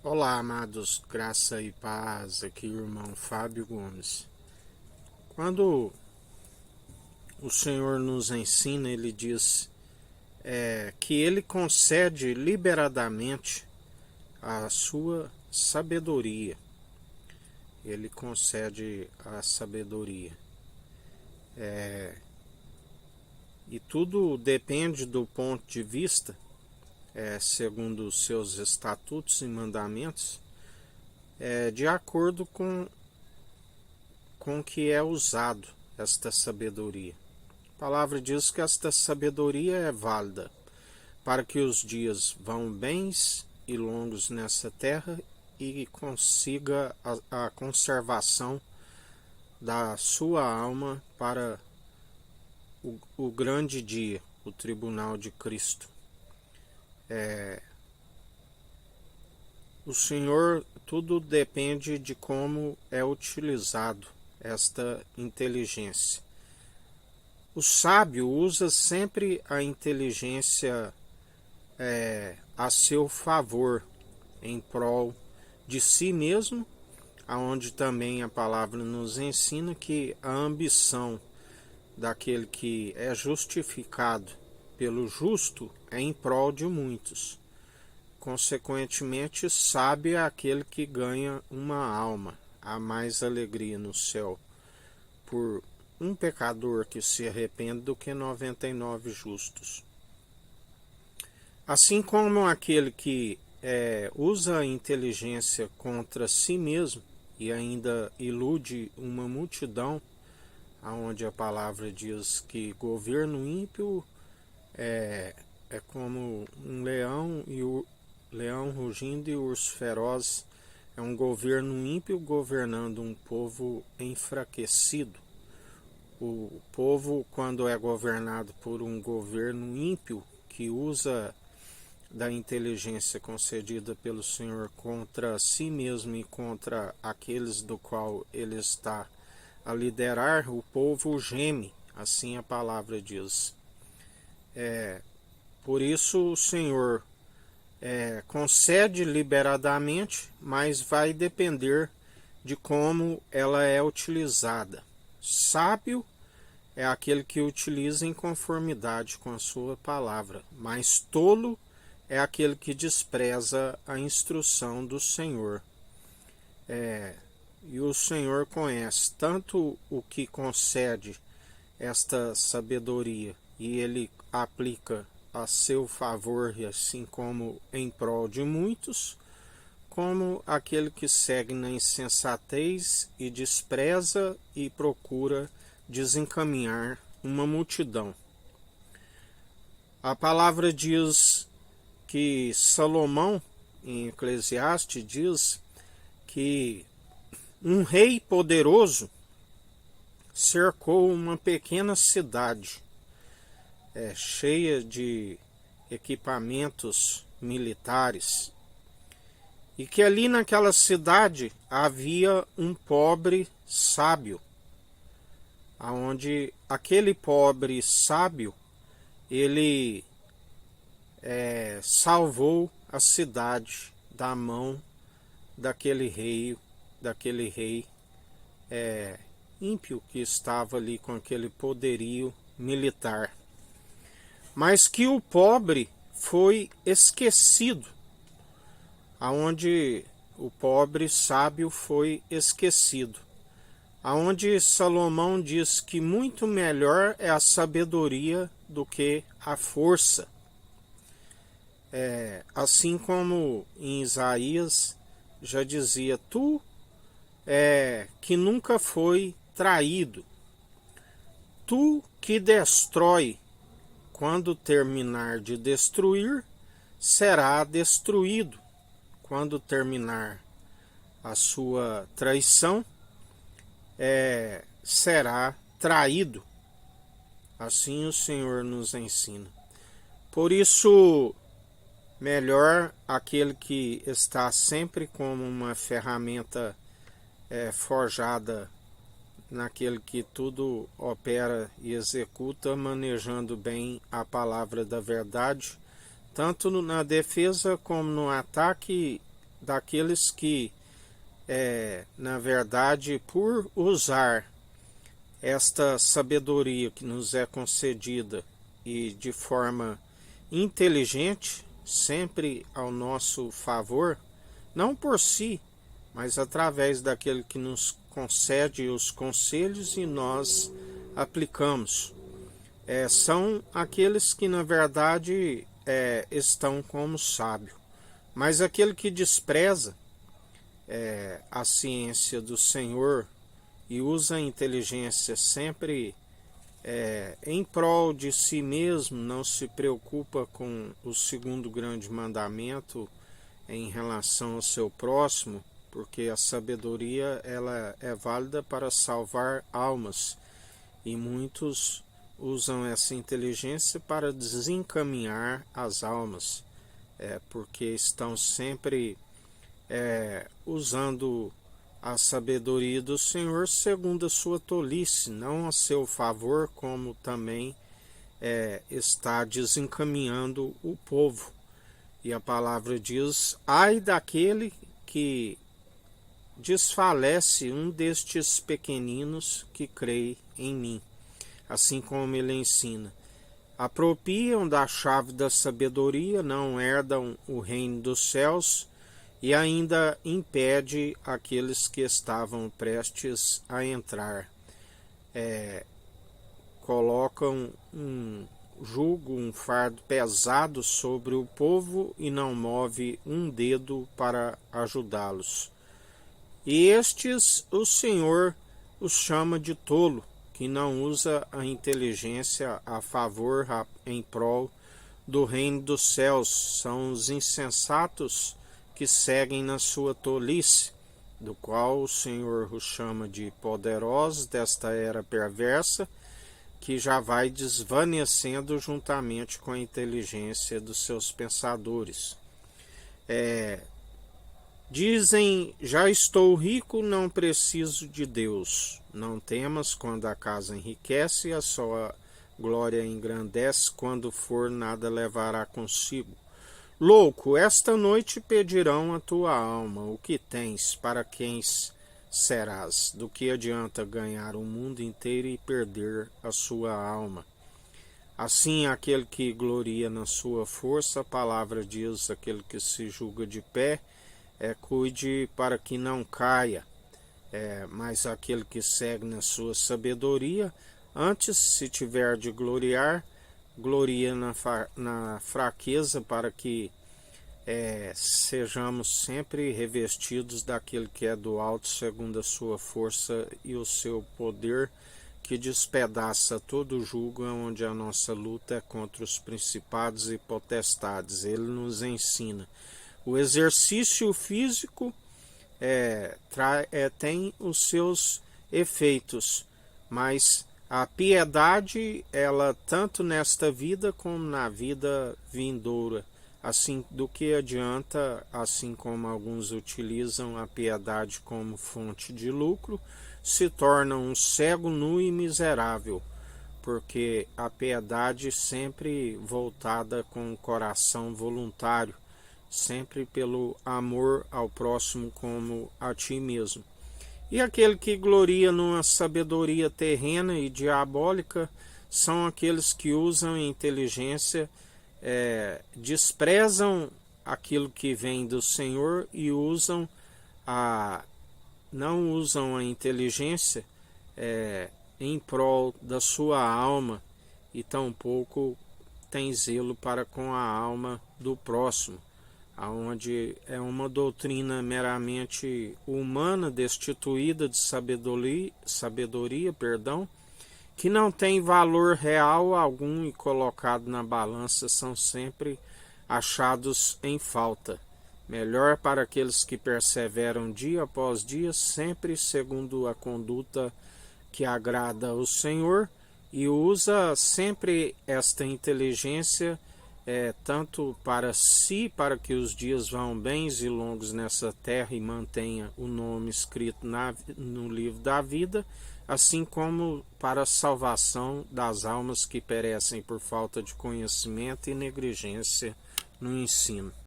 Olá, amados, graça e paz, aqui o irmão Fábio Gomes. Quando o Senhor nos ensina, ele diz que ele concede liberadamente a sua sabedoria. Ele concede a sabedoria. E tudo depende do ponto de vista, segundo os seus estatutos e mandamentos, de acordo com que é usado esta sabedoria. A palavra diz que esta sabedoria é válida para que os dias vão bens e longos nessa terra e consiga a conservação da sua alma para o grande dia, o tribunal de Cristo. O Senhor, tudo depende de como é utilizado esta inteligência. O sábio usa sempre a inteligência a seu favor, em prol de si mesmo, aonde também a palavra nos ensina que a ambição daquele que é justificado pelo justo é em prol de muitos. Consequentemente, sábio é aquele que ganha uma alma. Há mais alegria no céu por um pecador que se arrepende do que 99 justos. Assim como aquele que usa a inteligência contra si mesmo e ainda ilude uma multidão, onde a palavra diz que governo ímpio é como um leão e o leão rugindo e urso feroz. É um governo ímpio governando um povo enfraquecido. O povo, quando é governado por um governo ímpio que usa da inteligência concedida pelo Senhor contra si mesmo e contra aqueles do qual ele está a liderar, o povo geme, assim a palavra diz. Por isso o Senhor concede liberadamente, mas vai depender de como ela é utilizada. Sábio é aquele que utiliza em conformidade com a sua palavra, mas tolo é aquele que despreza a instrução do Senhor. E o Senhor conhece tanto o que concede esta sabedoria e ele aplica a seu favor, e assim como em prol de muitos, como aquele que segue na insensatez e despreza e procura desencaminhar uma multidão. A palavra diz que Salomão, em Eclesiastes, diz que um rei poderoso cercou uma pequena cidade cheia de equipamentos militares, e que ali naquela cidade havia um pobre sábio, aonde aquele pobre sábio ele salvou a cidade da mão daquele rei ímpio que estava ali com aquele poderio militar. Mas que o pobre foi esquecido, aonde o pobre sábio foi esquecido, aonde Salomão diz que muito melhor é a sabedoria do que a força. Assim como em Isaías já dizia, tu que nunca foi traído, tu que destrói, quando terminar de destruir, será destruído. Quando terminar a sua traição, será traído. Assim o Senhor nos ensina. Por isso, melhor aquele que está sempre como uma ferramenta forjada naquele que tudo opera e executa, manejando bem a palavra da verdade, tanto na defesa como no ataque, daqueles que, na verdade, por usar esta sabedoria que nos é concedida e de forma inteligente, sempre ao nosso favor, não por si, mas através daquele que nos concede os conselhos e nós aplicamos. São aqueles que, na verdade, estão como sábio. Mas aquele que despreza a ciência do Senhor e usa a inteligência sempre em prol de si mesmo, não se preocupa com o segundo grande mandamento em relação ao seu próximo, porque a sabedoria ela é válida para salvar almas, e muitos usam essa inteligência para desencaminhar as almas, porque estão sempre usando a sabedoria do Senhor segundo a sua tolice, não a seu favor, como também está desencaminhando o povo. E a palavra diz: ai daquele que desfalece um destes pequeninos que crê em mim. Assim como ele ensina: apropriam da chave da sabedoria, não herdam o reino dos céus, e ainda impede aqueles que estavam prestes a entrar. Colocam um jugo, um fardo pesado sobre o povo e não move um dedo para ajudá-los. E estes o Senhor os chama de tolo, que não usa a inteligência a favor, em prol do reino dos céus. São os insensatos que seguem na sua tolice, do qual o Senhor os chama de poderosos desta era perversa, que já vai desvanecendo juntamente com a inteligência dos seus pensadores. Dizem: já estou rico, não preciso de Deus. Não temas quando a casa enriquece, a sua glória engrandece, quando for nada levará consigo. Louco, esta noite pedirão a tua alma: o que tens, para quem serás? Do que adianta ganhar o mundo inteiro e perder a sua alma? Assim, aquele que gloria na sua força, a palavra diz: aquele que se julga de pé, cuide para que não caia. Mas aquele que segue na sua sabedoria, antes, se tiver de gloriar, gloria na fraqueza, para que sejamos sempre revestidos daquele que é do alto, segundo a sua força e o seu poder, que despedaça todo o jugo, onde a nossa luta é contra os principados e potestades. Ele nos ensina. O exercício físico tem os seus efeitos, mas a piedade, ela tanto nesta vida como na vida vindoura. Assim, do que adianta, assim como alguns utilizam a piedade como fonte de lucro, se tornam um cego, nu e miserável, porque a piedade sempre voltada com o coração voluntário, sempre pelo amor ao próximo como a ti mesmo. E aquele que gloria numa sabedoria terrena e diabólica são aqueles que usam a inteligência, desprezam aquilo que vem do Senhor e não usam a inteligência em prol da sua alma, e tampouco tem zelo para com a alma do próximo, aonde é uma doutrina meramente humana, destituída de sabedoria, que não tem valor real algum, e colocado na balança são sempre achados em falta. Melhor para aqueles que perseveram dia após dia, sempre segundo a conduta que agrada ao Senhor, e usa sempre esta inteligência tanto para si, para que os dias vão bens e longos nessa terra e mantenha o nome escrito no livro da vida, assim como para a salvação das almas que perecem por falta de conhecimento e negligência no ensino.